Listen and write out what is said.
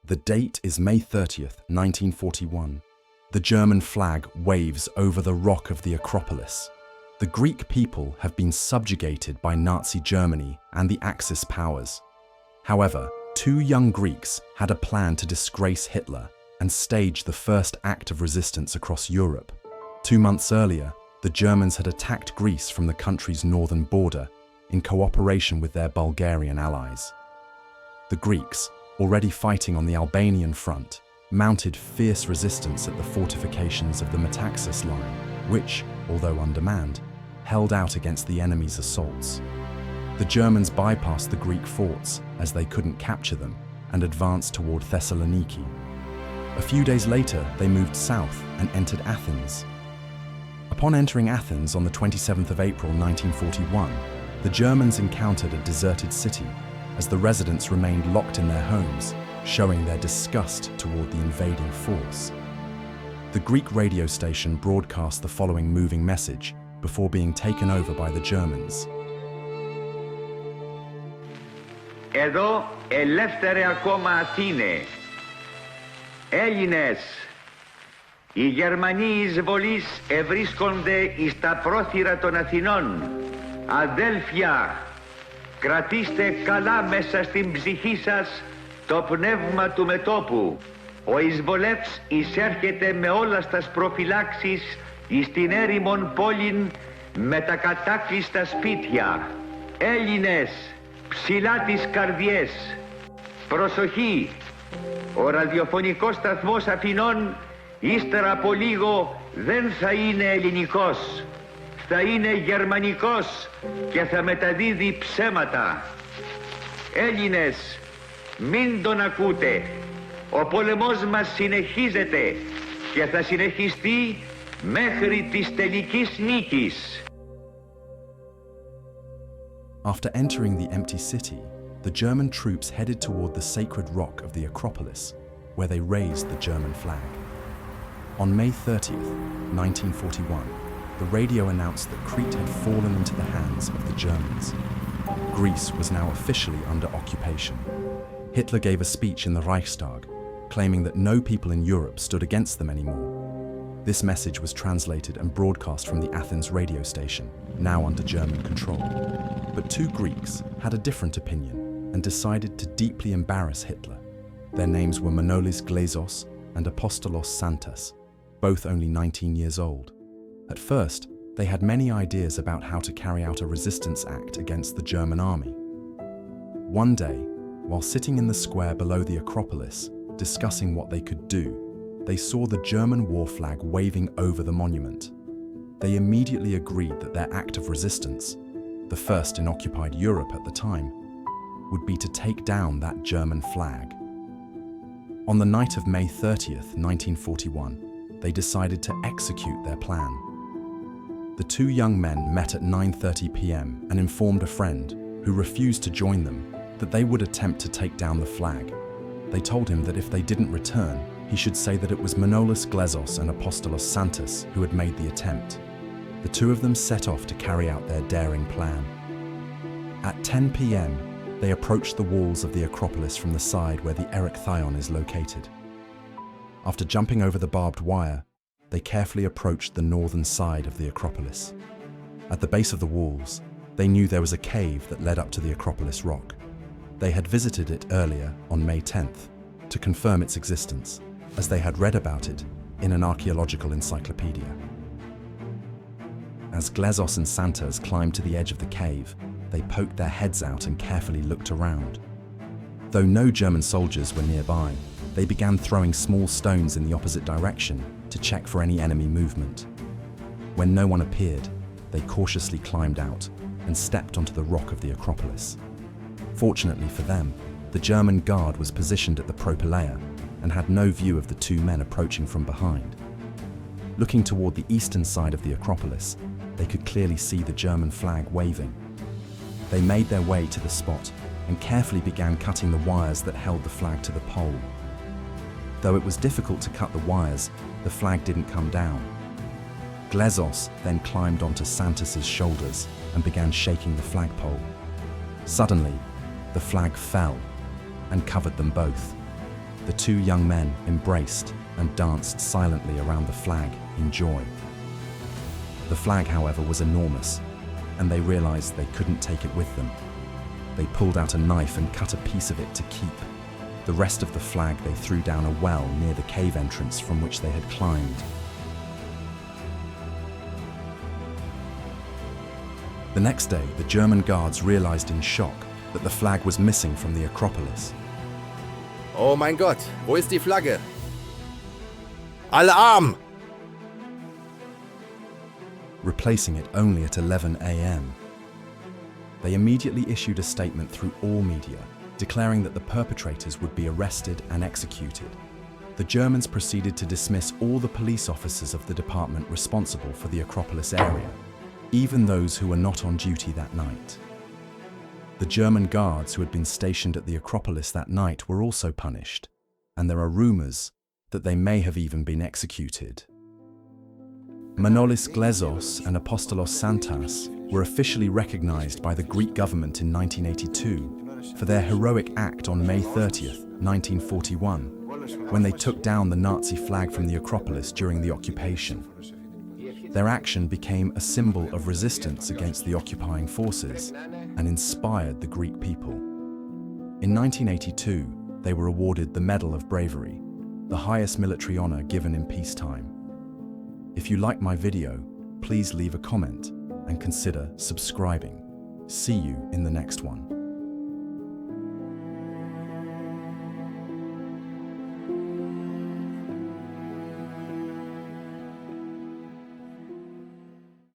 The date is May 30th, 1941. The German flag waves over the rock of the Acropolis. The Greek people have been subjugated by Nazi Germany and the Axis powers. However, two young Greeks had a plan to disgrace Hitler and stage the first act of resistance across Europe. 2 months earlier, the Germans had attacked Greece from the country's northern border in cooperation with their Bulgarian allies. The Greeks, already fighting on the Albanian front, mounted fierce resistance at the fortifications of the Metaxas line, which, although undermanned, held out against the enemy's assaults. The Germans bypassed the Greek forts as they couldn't capture them and advanced toward Thessaloniki. A few days later, they moved south and entered Athens. Upon entering Athens on the 27th of April 1941, the Germans encountered a deserted city as the residents remained locked in their homes, showing their disgust toward the invading force. The Greek radio station broadcast the following moving message before being taken over by the Germans. Εδώ ελεύθερε ακόμα Αθήνε. Έλληνες, οι Γερμανοί εισβολείς ευρίσκονται εις τα πρόθυρα των Αθηνών. Αδέλφια, κρατήστε καλά μέσα στην ψυχή σας το πνεύμα του μετώπου. Ο εισβολεύς εισέρχεται με όλας τας προφυλάξεις εις την έρημον πόλην με τα κατάκλειστα σπίτια. Έλληνες, ψηλά τις καρδιές. Προσοχή, ο ραδιοφωνικός σταθμός Αθηνών ύστερα από λίγο δεν θα είναι ελληνικός. Θα είναι γερμανικός και θα μεταδίδει ψέματα. Έλληνες, μην τον ακούτε. Ο πόλεμος μας συνεχίζεται και θα συνεχιστεί μέχρι της τελικής νίκης. After entering the empty city, the German troops headed toward the sacred rock of the Acropolis, where they raised the German flag. On May 30th, 1941, the radio announced that Crete had fallen into the hands of the Germans. Greece was now officially under occupation. Hitler gave a speech in the Reichstag, claiming that no people in Europe stood against them anymore. This message was translated and broadcast from the Athens radio station, now under German control. But two Greeks had a different opinion and decided to deeply embarrass Hitler. Their names were Manolis Glezos and Apostolos Santas, both only 19 years old. At first, they had many ideas about how to carry out a resistance act against the German army. One day, while sitting in the square below the Acropolis, discussing what they could do, they saw the German war flag waving over the monument. They immediately agreed that their act of resistance, the first in occupied Europe at the time, would be to take down that German flag. On the night of May 30th, 1941, they decided to execute their plan. The two young men met at 9:30 p.m. and informed a friend, who refused to join them, that they would attempt to take down the flag. They told him that if they didn't return, he should say that it was Manolis Glezos and Apostolos Santas who had made the attempt. The two of them set off to carry out their daring plan. At 10 p.m., they approached the walls of the Acropolis from the side where the Erechtheion is located. After jumping over the barbed wire, they carefully approached the northern side of the Acropolis. At the base of the walls, they knew there was a cave that led up to the Acropolis rock. They had visited it earlier on May 10th to confirm its existence, as they had read about it in an archaeological encyclopedia. As Glezos and Santas climbed to the edge of the cave, they poked their heads out and carefully looked around. Though no German soldiers were nearby, they began throwing small stones in the opposite direction to check for any enemy movement. When no one appeared, they cautiously climbed out and stepped onto the rock of the Acropolis. Fortunately for them, the German guard was positioned at the propylaea and had no view of the two men approaching from behind. Looking toward the eastern side of the Acropolis, they could clearly see the German flag waving. They made their way to the spot and carefully began cutting the wires that held the flag to the pole. Though it was difficult to cut the wires, the flag didn't come down. Glezos then climbed onto Santas's shoulders and began shaking the flagpole. Suddenly, the flag fell and covered them both. The two young men embraced and danced silently around the flag in joy. The flag, however, was enormous, and they realized they couldn't take it with them. They pulled out a knife and cut a piece of it to keep. The rest of the flag they threw down a well near the cave entrance from which they had climbed. The next day, the German guards realized in shock that the flag was missing from the Acropolis. Oh mein Gott, wo ist die Flagge? Alarm! Replacing it only at 11 a.m. They immediately issued a statement through all media, declaring that the perpetrators would be arrested and executed. The Germans proceeded to dismiss all the police officers of the department responsible for the Acropolis area, even those who were not on duty that night. The German guards who had been stationed at the Acropolis that night were also punished, and there are rumors that they may have even been executed. Manolis, Glezos and Apostolos Santas were officially recognized by the Greek government in 1982 for their heroic act on May 30th, 1941, when they took down the Nazi flag from the Acropolis during the occupation. Their action became a symbol of resistance against the occupying forces and inspired the Greek people. In 1982, they were awarded the Medal of Bravery, the highest military honor given in peacetime. If you like my video, please leave a comment and consider subscribing. See you in the next one.